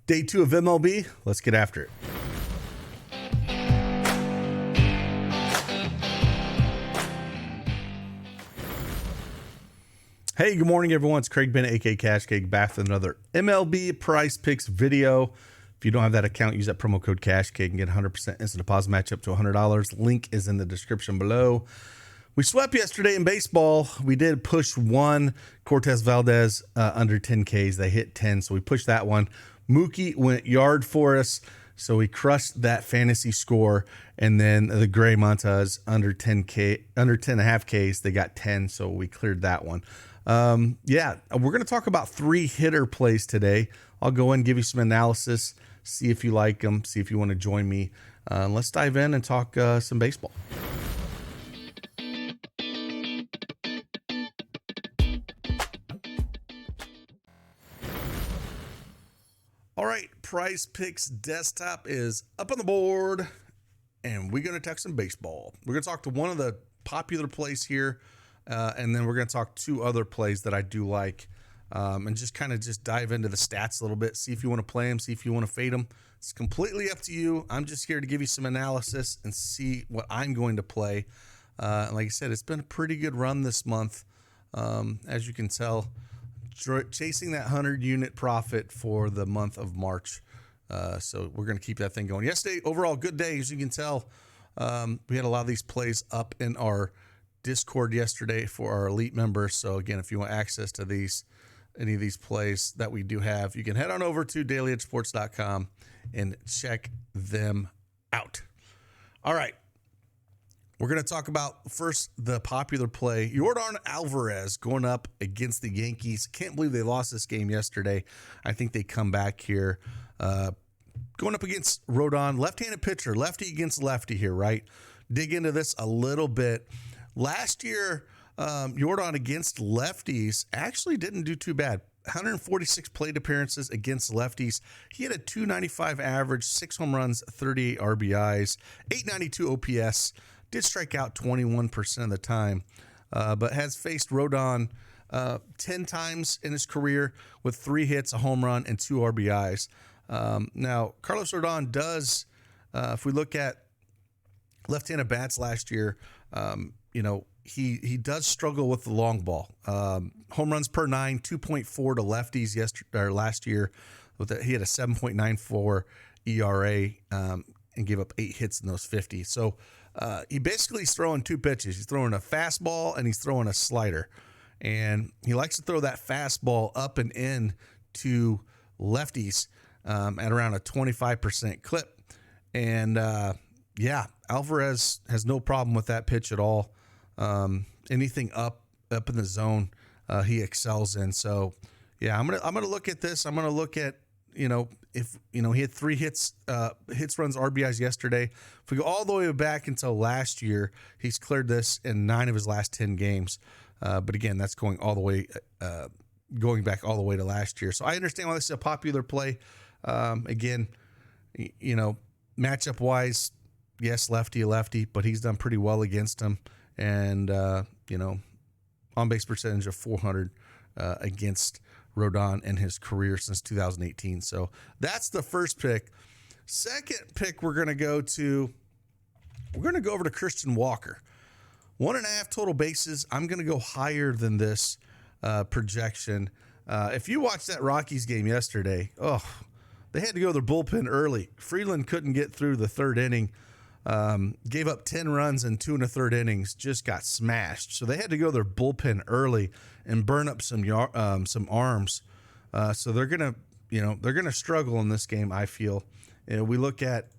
Day 2 of MLB. Let's get after it. Hey, good morning, everyone. It's Craig Bennett, aka CashKeg, back with another MLB Prizepicks video. If you don't have that account, use that promo code CashKeg and get 100% instant deposit match up to $100. Link is in the description below. We swept yesterday in baseball. We did push one. Cortez Valdez under 10 Ks. They hit 10, so we pushed that one. Mookie went yard for us, so we crushed that fantasy score. And then the Gray Montas under 10.5 Ks. They got 10, so we cleared that one. We're going to talk about 3 hitter plays today. I'll go in, give you some analysis, see if you like them, see if you want to join me. Let's dive in and talk some baseball. All right, PrizePicks desktop is up on the board, and we're going to talk some baseball. We're going to talk to one of the popular plays here, and then we're going to talk 2 other plays that I do like, and just kind of dive into the stats a little bit, see if you want to play them, see if you want to fade them. It's completely up to you. I'm just here to give you some analysis and see what I'm going to play. Like I said, it's been a pretty good run this month, as you can tell. Chasing that 100-unit profit for the month of March. So we're going to keep that thing going. Yesterday, overall, good day. As you can tell, we had a lot of these plays up in our Discord yesterday for our elite members. So again, if you want access to any of these plays that we do have, you can head on over to dailyedgesports.com and check them out. All right. We're going to talk about first the popular play. Yordan Alvarez going up against the Yankees. Can't believe they lost this game yesterday. I think they come back here. Going up against Yordan, left-handed pitcher, lefty against lefty here, right? Dig into this a little bit. Last year, Yordan against lefties actually didn't do too bad. 146 plate appearances against lefties. He had a .295 average, 6 home runs, 38 RBIs, .892 OPS. Did strike out 21% of the time, but has faced Yordan 10 times in his career with 3 hits, a home run, and 2 RBIs. Now, Carlos Yordan does, if we look at left-handed bats last year, he does struggle with the long ball. Home runs per 9, 2.4 to lefties last year. He had a 7.94 ERA and gave up 8 hits in those 50. So he basically is throwing 2 pitches. He's throwing a fastball and he's throwing a slider. And he likes to throw that fastball up and in to lefties at around a 25% clip. And Alvarez has no problem with that pitch at all. Anything up in the zone, he excels in. So I'm gonna look at this. I'm gonna look at, if he had 3 hits, runs, RBIs yesterday. If we go all the way back until last year, he's cleared this in 9 of his last 10 games. But again, that's going back all the way to last year. So I understand why this is a popular play. Again, matchup wise, yes, lefty, but he's done pretty well against him. And, on base percentage of 400 against Yordan in his career since 2018. So that's the first pick. Second pick, we're going to go over to Christian Walker. 1.5 total bases. I'm going to go higher than this projection. If you watched that Rockies game yesterday, they had to go to their bullpen early. Freeland couldn't get through the 3rd inning. Gave up 10 runs in 2 1/3 innings, just got smashed. So they had to go to their bullpen early and burn up some arms. So they're gonna struggle in this game, I feel. We look at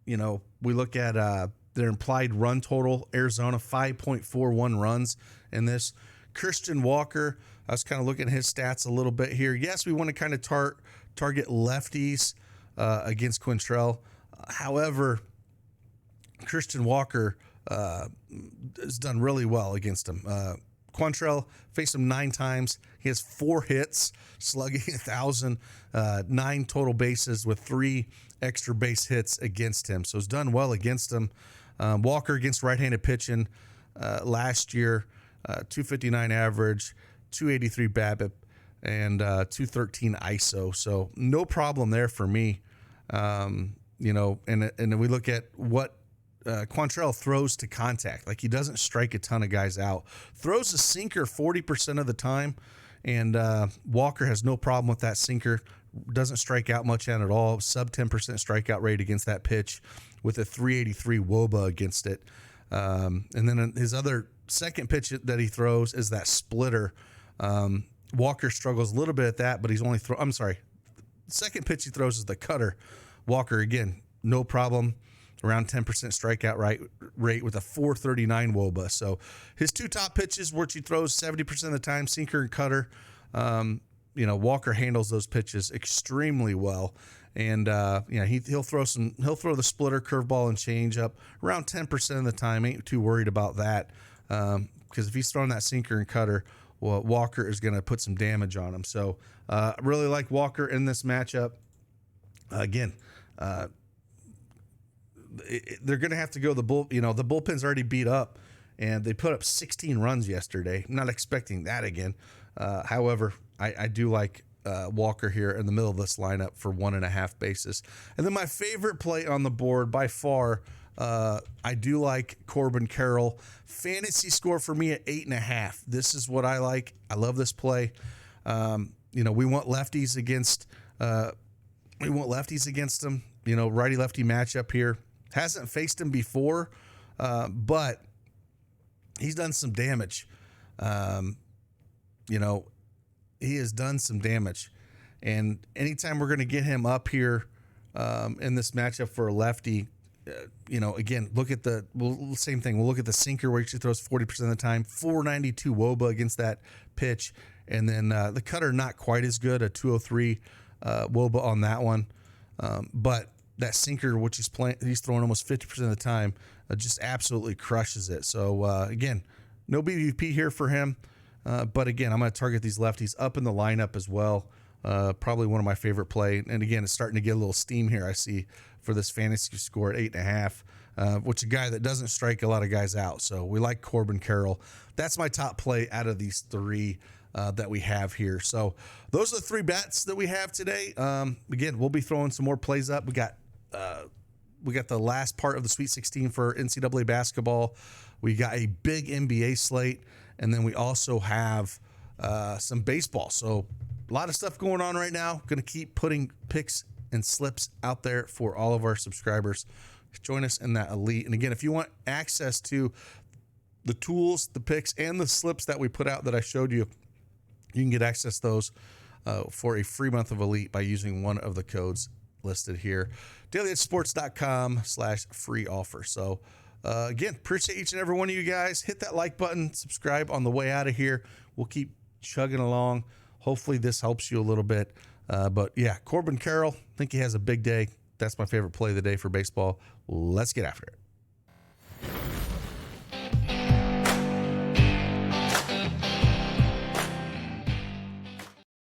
their implied run total. Arizona 5.41 runs in this. Christian Walker, I was kind of looking at his stats a little bit here. Yes, we want to kind of target lefties against Quintrell. However, Christian Walker has done really well against him. Quantrell faced him 9 times. He has 4 hits, slugging 1,000, 9 total bases with 3 extra base hits against him. So he's done well against him. Walker against right-handed pitching last year, 259 average, 283 BABIP, and 213 ISO. So no problem there for me. You know, and then we look at what Quantrell throws to contact. Like, he doesn't strike a ton of guys out. Throws a sinker 40% of the time, and Walker has no problem with that sinker. Doesn't strike out much at all. Sub 10% strikeout rate against that pitch with a 383 WOBA against it. And then his other second pitch that he throws is that splitter. Walker struggles a little bit at that, but he's only second pitch he throws is the cutter. Walker, again, no problem. Around 10% strikeout rate with a 439 WOBA. So his two top pitches, which he throws 70% of the time, sinker and cutter. You know, Walker handles those pitches extremely well. And he'll throw the splitter, curveball, and changeup around 10% of the time. Ain't too worried about that, because if he's throwing that sinker and cutter, well, Walker is going to put some damage on him. So I really like Walker in this matchup. Again, they're going to have to go the bullpen's already beat up, and they put up 16 runs yesterday. I'm not expecting that again. However, I do like Walker here in the middle of this lineup for 1.5 bases. And then my favorite play on the board by far, I do like Corbin Carroll. Fantasy score for me at 8.5. This is what I like. I love this play. We want lefties against them. You know, righty-lefty matchup here. Hasn't faced him before, but he's done some damage. He has done some damage. And anytime we're going to get him up here in this matchup for a lefty, again, look at the same thing. We'll look at the sinker where he throws 40% of the time, 492 WOBA against that pitch. And then the cutter, not quite as good, a 203 WOBA on that one. But that sinker, which he's throwing almost 50% of the time, just absolutely crushes it. So, again, no BVP here for him. But again, I'm going to target these lefties up in the lineup as well. Probably one of my favorite play. And again, it's starting to get a little steam here, I see, for this fantasy score at 8.5, which is a guy that doesn't strike a lot of guys out. So we like Corbin Carroll. That's my top play out of these three that we have here. So those are the three bets that we have today. Again, we'll be throwing some more plays up. We got the last part of the Sweet 16 for NCAA basketball. We got a big NBA slate, and then we also have some baseball. So a lot of stuff going on right now. Going to keep putting picks and slips out there for all of our subscribers. Join us in that elite. And again, if you want access to the tools, the picks, and the slips that we put out that I showed you, you can get access to those for a free month of elite by using one of the codes listed here. dailysports.com/free offer. So again, appreciate each and every one of you guys. Hit that like button, subscribe on the way out of here. We'll keep chugging along. Hopefully this helps you a little bit. But yeah, Corbin Carroll, I think he has a big day. That's my favorite play of the day for baseball. Let's get after it.